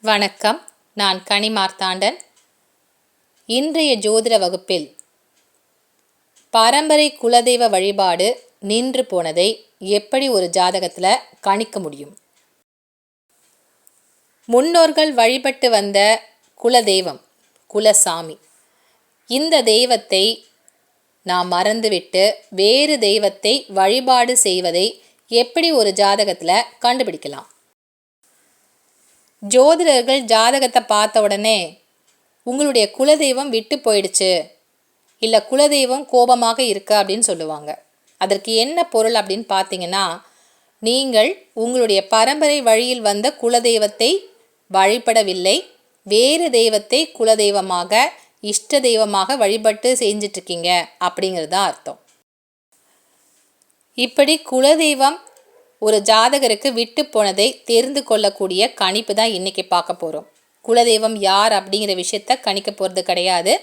வணக்கம். நான் கனி மார்த்தாண்டன். இன்றைய ஜோதிட வகுப்பில் பரம்பரை குலதெய்வ வழிபாடு நின்று போனதை எப்படி ஒரு ஜாதகத்தில் கணிக்க முடியும்? முன்னோர்கள் வழிபட்டு வந்த குலதெய்வம், குலசாமி, இந்த தெய்வத்தை நாம் மறந்துவிட்டு வேறு தெய்வத்தை வழிபாடு செய்வதை எப்படி ஒரு ஜாதகத்தில் கண்டுபிடிக்கலாம்? ஜோதிடர்கள் ஜாதகத்தை பார்த்த உடனே உங்களுடைய குலதெய்வம் விட்டு போயிடுச்சு, இல்லை குலதெய்வம் கோபமாக இருக்கு அப்படின்னு சொல்லுவாங்க. அதற்கு என்ன பொருள் அப்படின்னு பார்த்தீங்கன்னா, நீங்கள் உங்களுடைய பரம்பரை வழியில் வந்த குலதெய்வத்தை வழிபடவில்லை, வேறு தெய்வத்தை குலதெய்வமாக இஷ்ட தெய்வமாக வழிபட்டு செஞ்சிட்ருக்கீங்க அப்படிங்கிறது தான் அர்த்தம். இப்படி குலதெய்வம் ஒரு ஜாதகருக்கு விட்டு போனதை தெரிந்து கொள்ளக்கூடிய கணிப்பு தான் இன்றைக்கி பார்க்க போகிறோம். குலதெய்வம் யார் அப்படிங்கிற விஷயத்த கணிக்க போகிறது கிடையாது.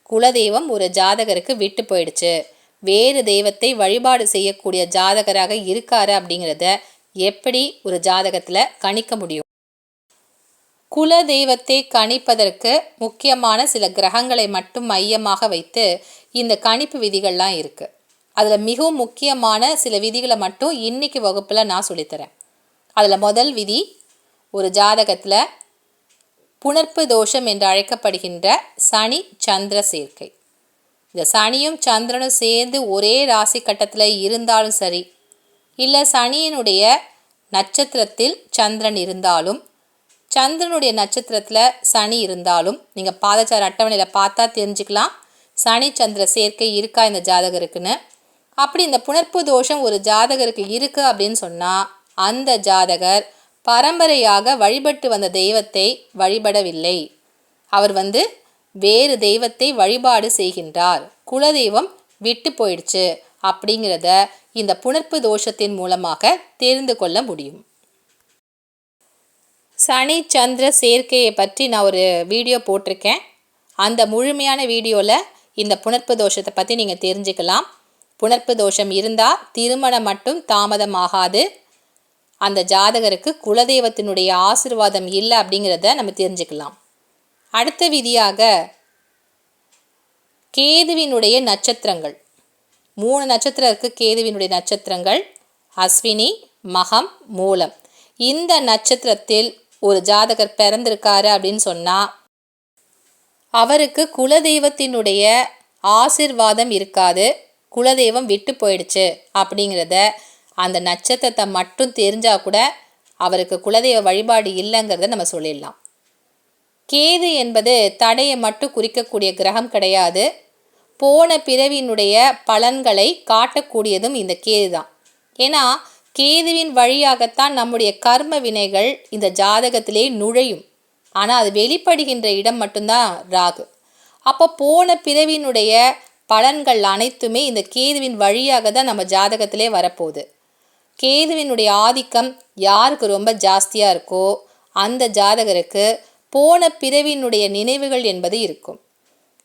குலதெய்வம் ஒரு ஜாதகருக்கு விட்டு போயிடுச்சு, வேறு தெய்வத்தை வழிபாடு செய்யக்கூடிய ஜாதகராக இருக்காரு அப்படிங்கிறத எப்படி ஒரு ஜாதகத்தில் கணிக்க முடியும்? குலதெய்வத்தை கணிப்பதற்கு முக்கியமான சில கிரகங்களை மட்டும் மையமாக வைத்து இந்த கணிப்பு விதிகள்லாம் இருக்குது. அதில் மிகவும் முக்கியமான சில விதிகளை மட்டும் இன்றைக்கி வகுப்பில் நான் சொல்லித்தரேன். அதில் முதல் விதி, ஒரு ஜாதகத்தில் புணர்ப்பு தோஷம் என்று அழைக்கப்படுகின்ற சனி சந்திர சேர்க்கை. இந்த சனியும் சந்திரனும் சேர்ந்து ஒரே ராசி கட்டத்தில் இருந்தாலும் சரி, இல்லை சனியினுடைய நட்சத்திரத்தில் சந்திரன் இருந்தாலும், சந்திரனுடைய நட்சத்திரத்தில் சனி இருந்தாலும், நீங்கள் பாதச்சார அட்டவணையில் பார்த்தா தெரிஞ்சுக்கலாம் சனி சந்திர சேர்க்கை இருக்கா இந்த ஜாதகருக்குன்னு. அப்படி இந்த புணர்ப்பு தோஷம் ஒரு ஜாதகருக்கு இருக்குது அப்படின்னு சொன்னால், அந்த ஜாதகர் பரம்பரையாக வழிபட்டு வந்த தெய்வத்தை வழிபடவில்லை, அவர் வேறு தெய்வத்தை வழிபாடு செய்கின்றார், குலதெய்வம் விட்டு போயிடுச்சு அப்படிங்கிறத இந்த புணர்ப்பு தோஷத்தின் மூலமாக தெரிந்து கொள்ள முடியும். சனி சந்திர சேர்க்கையை பற்றி நான் ஒரு வீடியோ போட்டிருக்கேன். அந்த முழுமையான வீடியோவில் இந்த புணர்ப்பு தோஷத்தை பற்றி நீங்கள் தெரிஞ்சுக்கலாம். புணர்ப்பு தோஷம் இருந்தால் திருமணம் மட்டும் தாமதமாகாது, அந்த ஜாதகருக்கு குலதெய்வத்தினுடைய ஆசீர்வாதம் இல்லை அப்படிங்கிறத நம்ம தெரிஞ்சுக்கலாம். அடுத்த விதியாக கேதுவினுடைய நட்சத்திரங்கள், 3 நட்சத்திரம் இருக்குது. கேதுவினுடைய நட்சத்திரங்கள் அஸ்வினி, மகம், மூலம். இந்த நட்சத்திரத்தில் ஒரு ஜாதகர் பிறந்திருக்காரு அப்படின்னு சொன்னால் அவருக்கு குலதெய்வத்தினுடைய ஆசீர்வாதம் இருக்காது, குலதெய்வம் விட்டு போயிடுச்சு அப்படிங்கிறத அந்த நட்சத்திரத்தை மட்டும் தெரிஞ்சால் கூட அவருக்கு குலதெய்வ வழிபாடு இல்லைங்கிறத நம்ம சொல்லிடலாம். கேது என்பது தடையை மட்டும் குறிக்கக்கூடிய கிரகம் கிடையாது, போன பிறவியினுடைய பலன்களை காட்டக்கூடியதும் இந்த கேது தான். ஏன்னா கேதுவின் வழியாகத்தான் நம்முடைய கர்ம வினைகள் இந்த ஜாதகத்திலே நுழையும். ஆனால் அது வெளிப்படுகின்ற இடம் மட்டும்தான் ராகு. அப்போ போன பிறவியினுடைய பலன்கள் அனைத்துமே இந்த கேதுவின் வழியாக தான் நம்ம ஜாதகத்திலே வரப்போகுது. கேதுவினுடைய ஆதிக்கம் யாருக்கு ரொம்ப ஜாஸ்தியாக இருக்கோ அந்த ஜாதகருக்கு போன பிறவியினுடைய நினைவுகள் என்பது இருக்கும்.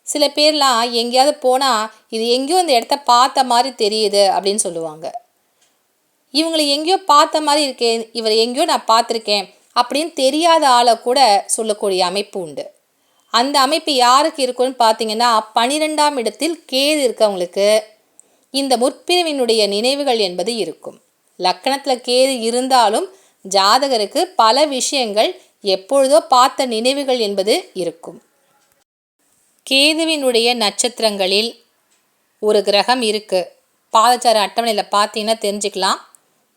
சில பேர்லாம் எங்கேயாவது போனால் இது எங்கேயோ இந்த இடத்த பார்த்த மாதிரி தெரியுது அப்படின்னு சொல்லுவாங்க. இவங்களை எங்கேயோ பார்த்த மாதிரி இருக்கேன், இவர் எங்கேயோ நான் பார்த்துருக்கேன் அப்படின்னு தெரியாத ஆளை கூட சொல்லக்கூடிய அமைப்பு உண்டு. அந்த அமைப்பு யாருக்கு இருக்குன்னு பார்த்தீங்கன்னா, 12ஆம் இடத்தில் கேது இருக்கவங்களுக்கு இந்த முற்பிறவினுடைய நினைவுகள் என்பது இருக்கும். லக்கணத்தில் கேது இருந்தாலும் ஜாதகருக்கு பல விஷயங்கள் எப்பொழுதோ பார்த்த நினைவுகள் என்பது இருக்கும். கேதுவினுடைய நட்சத்திரங்களில் ஒரு கிரகம் இருக்குது. பாதச்சார அட்டவணையில் பார்த்தீங்கன்னா தெரிஞ்சுக்கலாம்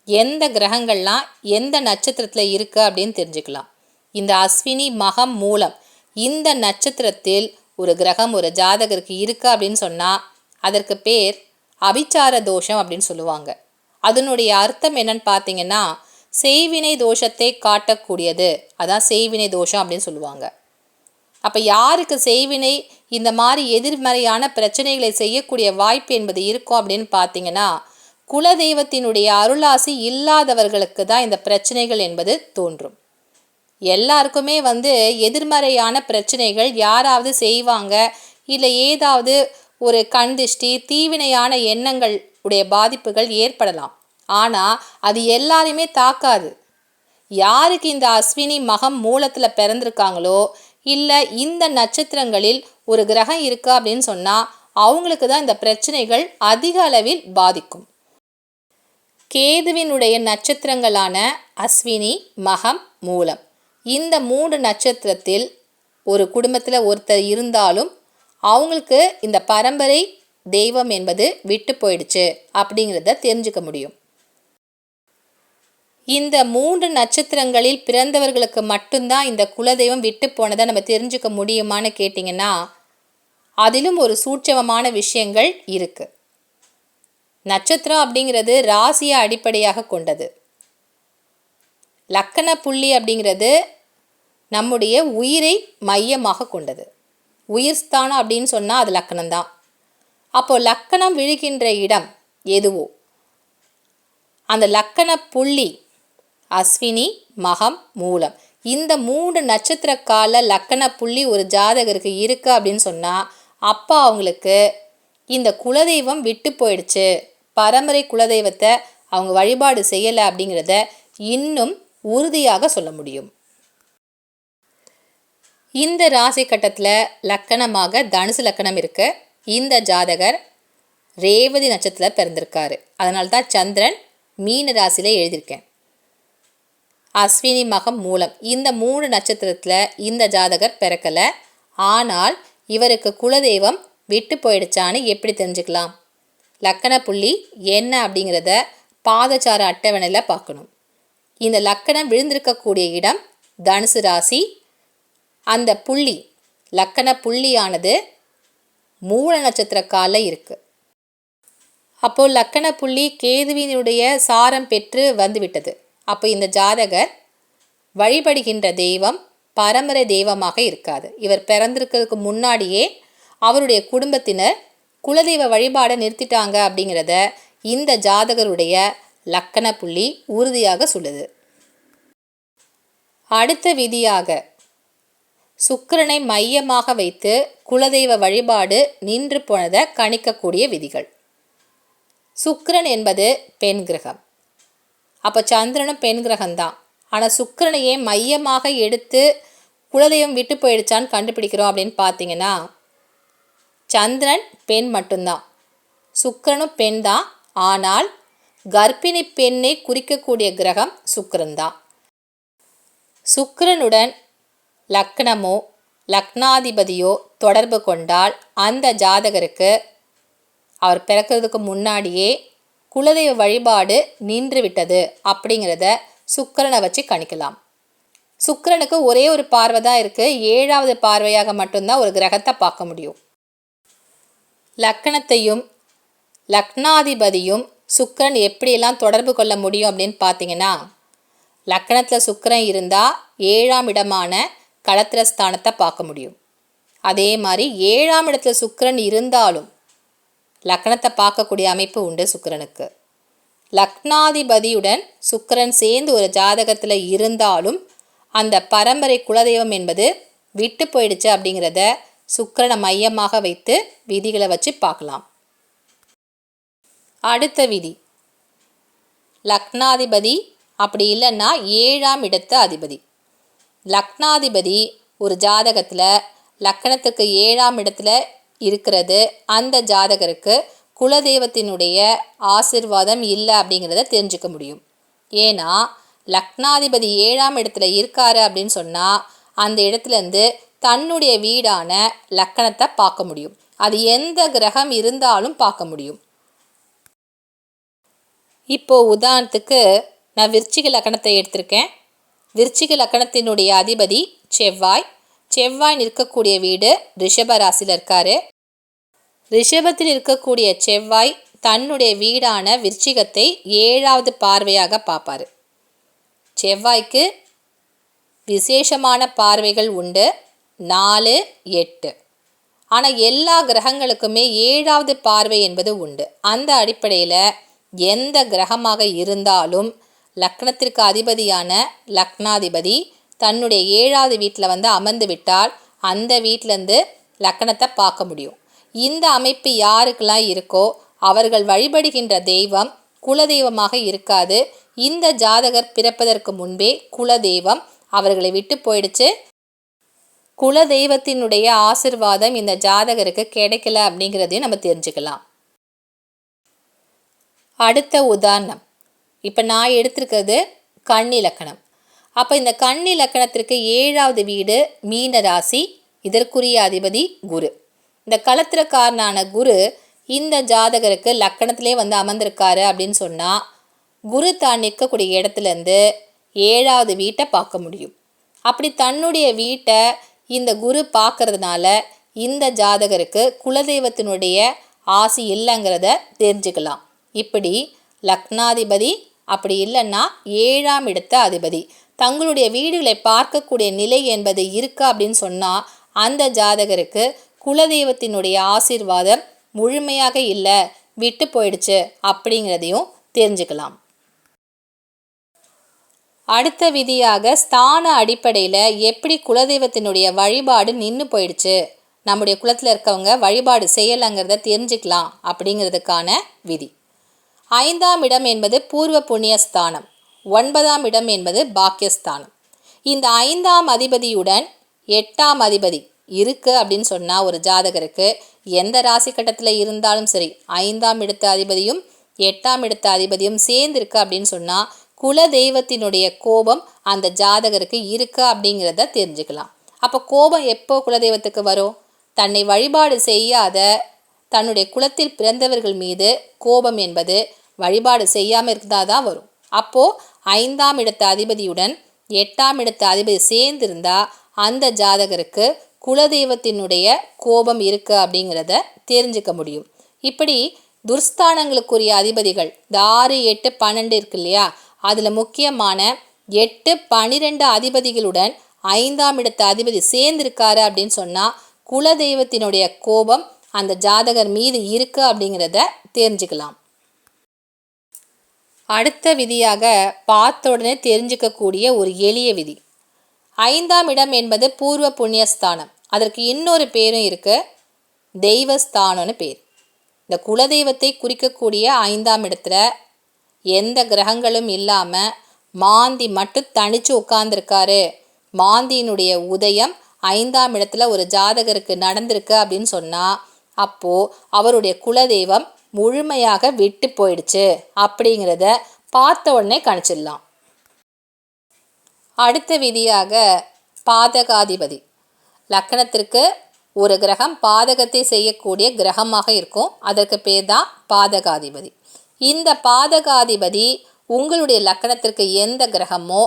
எந்த கிரகங்கள்லாம் எந்த நட்சத்திரத்தில் இருக்குது அப்படின்னு தெரிஞ்சுக்கலாம். இந்த அஸ்வினி, மகம், மூலம் இந்த நட்சத்திரத்தில் ஒரு கிரகம் ஒரு ஜாதகருக்கு இருக்கா அப்படின்னு சொன்னால் அதற்கு பேர் அபிச்சார தோஷம் அப்படின்னு சொல்லுவாங்க. அதனுடைய அர்த்தம் என்னன்னு பார்த்தீங்கன்னா, செய்வினை தோஷத்தை காட்டக்கூடியது, அதான் செய்வினை தோஷம் அப்படின்னு சொல்லுவாங்க. அப்போ யாருக்கு செய்வினை இந்த மாதிரி எதிர்மறையான பிரச்சனைகளை செய்யக்கூடிய வாய்ப்பு என்பது இருக்கும் அப்படின்னு பார்த்தீங்கன்னா, குலதெய்வத்தினுடைய அருளாசி இல்லாதவர்களுக்கு தான் இந்த பிரச்சனைகள் என்பது தோன்றும். எல்லாருக்குமே எதிர்மறையான பிரச்சனைகள் யாராவது செய்வாங்க, இல்லை ஏதாவது ஒரு கண்திஷ்டி தீவினையான எண்ணங்கள் உடைய பாதிப்புகள் ஏற்படலாம். ஆனால் அது எல்லாரையுமே தாக்காது. யாருக்கு இந்த அஸ்வினி மகம் மூலத்தில் பிறந்திருக்காங்களோ இல்லை இந்த நட்சத்திரங்களில் ஒரு கிரகம் இருக்கா அப்படின்னு சொன்னால் அவங்களுக்கு தான் இந்த பிரச்சனைகள் அதிக அளவில் பாதிக்கும். கேதுவினுடைய நட்சத்திரங்களான அஸ்வினி, மகம், மூலம் இந்த 3 நட்சத்திரத்தில் ஒரு குடும்பத்தில் ஒருத்தர் இருந்தாலும் அவங்களுக்கு இந்த பரம்பரை தெய்வம் என்பது விட்டு போயிடுச்சு அப்படிங்கிறத தெரிஞ்சுக்க முடியும். இந்த 3 நட்சத்திரங்களில் பிறந்தவர்களுக்கு மட்டும்தான் இந்த குலதெய்வம் விட்டு போனதை நம்ம தெரிஞ்சுக்க முடியுமான்னு கேட்டிங்கன்னா அதிலும் ஒரு சூட்சமமான விஷயங்கள் இருக்குது. நட்சத்திரம் அப்படிங்கிறது ராசியை அடிப்படையாக கொண்டது. லக்கண புள்ளி அப்படிங்கிறது நம்முடைய உயிரை மையமாக கொண்டது. உயிர் ஸ்தானம் அப்படின்னு சொன்னால் அது லக்கணம்தான். அப்போது லக்கணம் விழுகின்ற இடம் எதுவோ அந்த லக்கண புள்ளி அஸ்வினி, மகம், மூலம் இந்த 3 நட்சத்திர கால லக்கண புள்ளி ஒரு ஜாதகருக்கு இருக்குது அப்படின்னு சொன்னால் அப்போ அவங்களுக்கு இந்த குலதெய்வம் விட்டு போயிடுச்சு, பரம்பரை குலதெய்வத்தை அவங்க வழிபாடு செய்யலை அப்படிங்கிறத இன்னும் உறுதியாக சொல்ல முடியும். இந்த ராசி கட்டத்தில் லக்கணமாக தனுசு லக்கணம் இருக்கு. இந்த ஜாதகர் ரேவதி நட்சத்திரத்தில் பிறந்திருக்காரு. அதனால்தான் சந்திரன் மீன ராசியில் எழுதியிருக்கேன். அஸ்வினி, மகம், மூலம் இந்த 3 நட்சத்திரத்தில் இந்த ஜாதகர் பிறக்கலை. ஆனால் இவருக்கு குலதெய்வம் விட்டு போயிடுச்சான்னு எப்படி தெரிஞ்சுக்கலாம்? லக்கண புள்ளி என்ன அப்படிங்கிறத பாதச்சார அட்டவணையில் பார்க்கணும். இந்த லக்கணம் விழுந்திருக்கக்கூடிய இடம் தனுசு ராசி. அந்த புள்ளி லக்கண புள்ளியானது மூல நட்சத்திர காலில் இருக்குது. அப்போது லக்கண புள்ளி கேதுவினுடைய சாரம் பெற்று வந்துவிட்டது. அப்போ இந்த ஜாதகர் வழிபடுகின்ற தெய்வம் பரம்பரை தெய்வமாக இருக்காது. இவர் பிறந்திருக்கிறதுக்கு முன்னாடியே அவருடைய குடும்பத்தினர் குலதெய்வ வழிபாடை நிறுத்திட்டாங்க அப்படிங்கிறத இந்த ஜாதகருடைய லக்கண புள்ளி உறுதியாக சொல்லுது. அடுத்த விதியாக சுக்கிரனை மையமாக வைத்து குலதெய்வ வழிபாடு நின்று போனதை கணிக்கக்கூடிய விதிகள். சுக்கிரன் என்பது பெண் கிரகம். அப்போ சந்திரனும் பெண் கிரகம்தான். ஆனால் சுக்கிரனையே மையமாக எடுத்து குலதெய்வம் விட்டு போயிடுச்சான்னு கண்டுபிடிக்கிறோம் அப்படின்னு பார்த்தீங்கன்னா சந்திரன் பெண் மட்டும்தான், சுக்கிரனும் பெண் தான். ஆனால் கர்ப்பிணி பெண்ணை குறிக்கக்கூடிய கிரகம் சுக்கிரன் தான். சுக்கிரனுடன் லக்னமோ லக்னாதிபதியோ தொடர்பு கொண்டால் அந்த ஜாதகருக்கு அவர் பிறக்கிறதுக்கு முன்னாடியே குலதெய்வ வழிபாடு நின்று விட்டது அப்படிங்கிறத சுக்கிரனை வச்சு கணிக்கலாம். சுக்கிரனுக்கு ஒரே ஒரு பார்வை தான் இருக்குது. 7வது பார்வையாக மட்டும்தான் ஒரு கிரகத்தை பார்க்க முடியும். லக்கணத்தையும் லக்னாதிபதியும் சுக்கிரன் எப்படியெல்லாம் தொடர்பு கொள்ள முடியும் அப்படின்னு பார்த்தீங்கன்னா லக்கணத்தில் சுக்கிரன் இருந்தால் 7ஆம் இடமான களத்திரஸ்தானத்தை பார்க்க முடியும். அதே மாதிரி 7ஆம் இடத்துல சுக்கிரன் இருந்தாலும் லக்கணத்தை பார்க்கக்கூடிய அமைப்பு உண்டு சுக்கிரனுக்கு. லக்னாதிபதியுடன் சுக்கிரன் சேர்ந்து ஒரு ஜாதகத்தில் இருந்தாலும் அந்த பரம்பரை குலதெய்வம் என்பது விட்டு போயிடுச்சு அப்படிங்கிறத சுக்கிரனை மையமாக வைத்து விதிகளை வச்சு பார்க்கலாம். அடுத்த விதி லக்னாதிபதி அப்படி இல்லைன்னா 7ஆம் இடத்து அதிபதி. லக்னாதிபதி ஒரு ஜாதகத்தில் லக்கணத்துக்கு 7ஆம் இடத்துல இருக்கிறது அந்த ஜாதகருக்கு குலதெய்வத்தினுடைய ஆசிர்வாதம் இல்லை அப்படிங்கிறத தெரிஞ்சுக்க முடியும். ஏன்னா லக்னாதிபதி 7ஆம் இடத்துல இருக்காரு அப்படின்னு சொன்னால் அந்த இடத்துலேருந்து தன்னுடைய வீடான லக்கணத்தை பார்க்க முடியும். அது எந்த கிரகம் இருந்தாலும் பார்க்க முடியும். இப்போது உதாரணத்துக்கு நான் விருச்சிக லக்கணத்தை எடுத்திருக்கேன். விருச்சிக லக்கணத்தினுடைய அதிபதி செவ்வாய். செவ்வாய் நிற்கக்கூடிய வீடு ரிஷப ராசியில் இருக்கார். ரிஷபத்தில் இருக்கக்கூடிய செவ்வாய் தன்னுடைய வீடான விருச்சிகத்தை 7வது பார்வையாக பார்ப்பார். செவ்வாய்க்கு விசேஷமான பார்வைகள் உண்டு, 4, 8. ஆனால் எல்லா கிரகங்களுக்குமே 7வது பார்வை என்பது உண்டு. அந்த அடிப்படையில் எந்த கிரகமாக இருந்தாலும் லக்னத்திற்கு அதிபதியான லக்னாதிபதி தன்னுடைய 7வது வீட்டில் வந்து அமர்ந்து விட்டால் அந்த வீட்டிலேருந்து லக்கணத்தை பார்க்க முடியும். இந்த அமைப்பு யாருக்கெல்லாம் இருக்கோ அவர்கள் வழிபடுகின்ற தெய்வம் குலதெய்வமாக இருக்காது. இந்த ஜாதகர் பிறப்பதற்கு முன்பே குலதெய்வம் அவர்களை விட்டு போயிடுச்சு. குலதெய்வத்தினுடைய ஆசிர்வாதம் இந்த ஜாதகருக்கு கிடைக்கல அப்படிங்கிறதையும் நம்ம தெரிஞ்சுக்கலாம். அடுத்த உதாரணம், இப்போ நான் எடுத்திருக்கிறது கன்னி லக்கணம். அப்போ இந்த கன்னி லக்கணத்திற்கு 7வது வீடு மீன ராசி, இதற்குரிய அதிபதி குரு. இந்த களத்திரக்காரனான குரு இந்த ஜாதகருக்கு லக்கணத்திலே வந்து அமர்ந்திருக்காரு அப்படின்னு சொன்னால், குரு தான் நிற்கக்கூடிய இடத்துலேருந்து 7வது வீட்டை பார்க்க முடியும். அப்படி தன்னுடைய வீட்டை இந்த குரு பார்க்கறதுனால இந்த ஜாதகருக்கு குலதெய்வத்தினுடைய ஆசி இல்லைங்கிறத தெரிஞ்சுக்கலாம். இப்படி லக்னாதிபதி அப்படி இல்லைன்னா 7ஆம் இடத்த அதிபதி தங்களுடைய வீடுகளை பார்க்கக்கூடிய நிலை என்பது இருக்கா அப்படின்னு சொன்னால், அந்த ஜாதகருக்கு குலதெய்வத்தினுடைய ஆசீர்வாதம் முழுமையாக இல்லை, விட்டு போயிடுச்சு அப்படிங்கிறதையும் தெரிஞ்சுக்கலாம். அடுத்த விதியாக ஸ்தான அடிப்படையில் எப்படி குலதெய்வத்தினுடைய வழிபாடு நின்று போயிடுச்சு, நம்முடைய குலத்தில் இருக்கவங்க வழிபாடு செய்யலைங்கிறத தெரிஞ்சுக்கலாம் அப்படிங்கிறதுக்கான விதி. 5ஆம் இடம் என்பது பூர்வ புண்ணிய ஸ்தானம், 9ஆம் இடம் என்பது பாக்கியஸ்தானம். இந்த 5ஆம் அதிபதியுடன் 8ஆம் அதிபதி இருக்குது அப்படின்னு சொன்னால், ஒரு ஜாதகருக்கு எந்த ராசி கட்டத்தில் இருந்தாலும் சரி 5ஆம் இடத்த அதிபதியும் 8ஆம் இடத்த அதிபதியும் சேர்ந்துருக்கு அப்படின்னு சொன்னால், குலதெய்வத்தினுடைய கோபம் அந்த ஜாதகருக்கு இருக்கா அப்படிங்கிறத தெரிஞ்சுக்கலாம். அப்போ கோபம் எப்போ குலதெய்வத்துக்கு வரும்? தன்னை வழிபாடு செய்யாத தன்னுடைய குலத்தில் பிறந்தவர்கள் மீது கோபம் என்பது வழிபாடு செய்யாமல் இருந்தால் தான் வரும். அப்போது 5ஆம் இடத்த அதிபதியுடன் 8ஆம் இடத்த அதிபதி சேர்ந்திருந்தால் அந்த ஜாதகருக்கு குலதெய்வத்தினுடைய கோபம் இருக்குது அப்படிங்கிறத தெரிஞ்சுக்க முடியும். இப்படி துர்ஸ்தானங்களுக்குரிய அதிபதிகள் 6, 8, 12 இருக்கு இல்லையா, அதில் முக்கியமான 8, 12 அதிபதிகளுடன் 5ஆம் இடத்த அதிபதி சேர்ந்திருக்காரு அப்படின்னு சொன்னால் குலதெய்வத்தினுடைய கோபம் அந்த ஜாதகர் மீது இருக்குது அப்படிங்கிறத தெரிஞ்சுக்கலாம். அடுத்த விதியாக பார்த்த உடனே தெரிஞ்சுக்கக்கூடிய ஒரு எளிய விதி, 5ஆம் இடம் என்பது பூர்வ புண்ணியஸ்தானம். அதற்கு இன்னொரு பேரும் இருக்குது, தெய்வஸ்தானம்னு பேர். இந்த குலதெய்வத்தை குறிக்கக்கூடிய 5ஆம் இடத்துல எந்த கிரகங்களும் இல்லாமல் மாந்தி மட்டும் தனித்து உட்கார்ந்துருக்காரு, மாந்தியினுடைய உதயம் 5ஆம் இடத்துல ஒரு ஜாதகருக்கு நடந்திருக்கு அப்படின்னு சொன்னால், அப்போது அவருடைய குலதெய்வம் முழுமையாக விட்டு போயிடுச்சு அப்படிங்கிறத பார்த்த உடனே கணிச்சிடலாம். அடுத்த விதியாக பாதகாதிபதி. லக்கணத்திற்கு ஒரு கிரகம் பாதகத்தை செய்யக்கூடிய கிரகமாக இருக்கும், அதற்கு பேர் தான் பாதகாதிபதி. இந்த பாதகாதிபதி உங்களுடைய லக்கணத்திற்கு எந்த கிரகமோ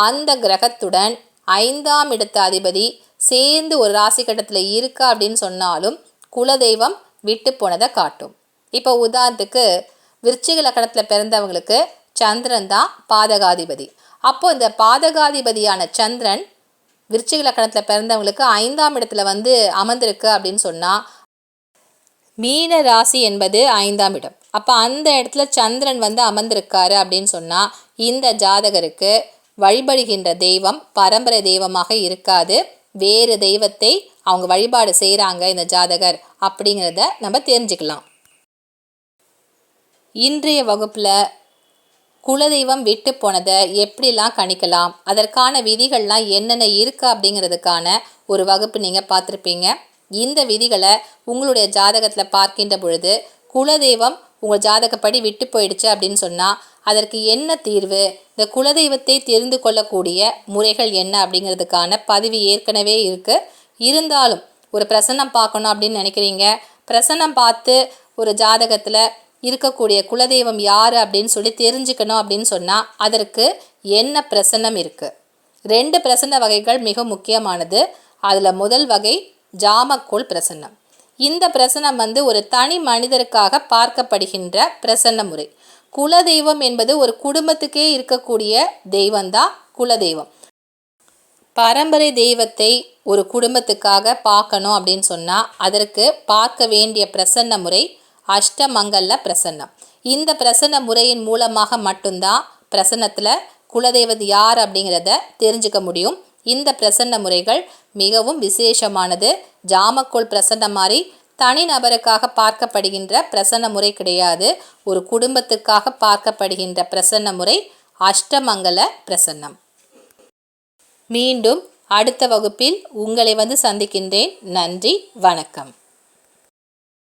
அந்த கிரகத்துடன் 5ஆம் இடத்த அதிபதி சேர்ந்து ஒரு ராசி கட்டத்தில் இருக்கா அப்படின்னு சொன்னாலும் குலதெய்வம் விட்டு போனதை காட்டும். இப்போ உதாரணத்துக்கு விருச்சிக லக்கணத்தில் பிறந்தவங்களுக்கு சந்திரன் தான் பாதகாதிபதி. அப்போது இந்த பாதகாதிபதியான சந்திரன் விருச்சிக லக்கணத்தில் பிறந்தவங்களுக்கு 5ஆம் இடத்துல வந்து அமர்ந்திருக்கு அப்படின்னு சொன்னால், மீன ராசி என்பது 5ஆம் இடம். அப்போ அந்த இடத்துல சந்திரன் வந்து அமர்ந்திருக்காரு அப்படின்னு சொன்னால் இந்த ஜாதகருக்கு வழிபடுகின்ற தெய்வம் பரம்பரை தெய்வமாக இருக்காது, வேறு தெய்வத்தை அவங்க வழிபாடு செய்கிறாங்க இந்த ஜாதகர் அப்படிங்கிறத நம்ம தெரிஞ்சுக்கலாம். இன்றைய வகுப்பில் குலதெய்வம் விட்டு போனதை எப்படிலாம் கணிக்கலாம், அதற்கான விதிகள்லாம் என்னென்ன இருக்குது அப்படிங்கிறதுக்கான ஒரு வகுப்பு நீங்கள் பார்த்துருப்பீங்க. இந்த விதிகளை உங்களுடைய ஜாதகத்தில் பார்க்கின்ற பொழுது குலதெய்வம் உங்கள் ஜாதகப்படி விட்டு போயிடுச்சு அப்படின்னு சொன்னால் அதற்கு என்ன தீர்வு, இந்த குலதெய்வத்தை தெரிந்து கொள்ளக்கூடிய முறைகள் என்ன அப்படிங்கிறதுக்கான பதிவு ஏற்கனவே இருக்குது. இருந்தாலும் ஒரு பிரசன்னம் பார்க்கணும் அப்படின்னு நினைக்கிறீங்க, பிரசன்னம் பார்த்து ஒரு ஜாதகத்தில் இருக்கக்கூடிய குலதெய்வம் யார் அப்படின்னு சொல்லி தெரிஞ்சுக்கணும் அப்படின்னு சொன்னால் அதற்கு என்ன பிரசன்னம் இருக்குது. 2 பிரசன்ன வகைகள் மிக முக்கியமானது. அதில் முதல் வகை ஜாமக்கோல் பிரசன்னம். இந்த பிரசன்னம் வந்து ஒரு தனி மனிதருக்காக பார்க்கப்படுகின்ற பிரசன்ன முறை. குலதெய்வம் என்பது ஒரு குடும்பத்துக்கே இருக்கக்கூடிய தெய்வம்தான் குலதெய்வம். பரம்பரை தெய்வத்தை ஒரு குடும்பத்துக்காக பார்க்கணும் அப்படின்னு சொன்னால் அதற்கு பார்க்க வேண்டிய பிரசன்ன முறை அஷ்டமங்கல்ல பிரசன்னம். இந்த பிரசன்ன முறையின் மூலமாக மட்டும்தான் பிரசன்னத்தில் குலதெய்வம் யார் அப்படிங்கிறத தெரிஞ்சுக்க முடியும். இந்த பிரசன்ன முறைகள் மிகவும் விசேஷமானது. ஜாமக்கோல் பிரசன்னம் மாதிரி தனிநபருக்காக பார்க்கப்படுகின்ற பிரசன்ன முறை கிடையாது, ஒரு குடும்பத்துக்காக பார்க்கப்படுகின்ற பிரசன்ன முறை அஷ்டமங்கல பிரசன்னம். மீண்டும் அடுத்த வகுப்பில் உங்களை வந்து சந்திக்கின்றேன். நன்றி, வணக்கம்.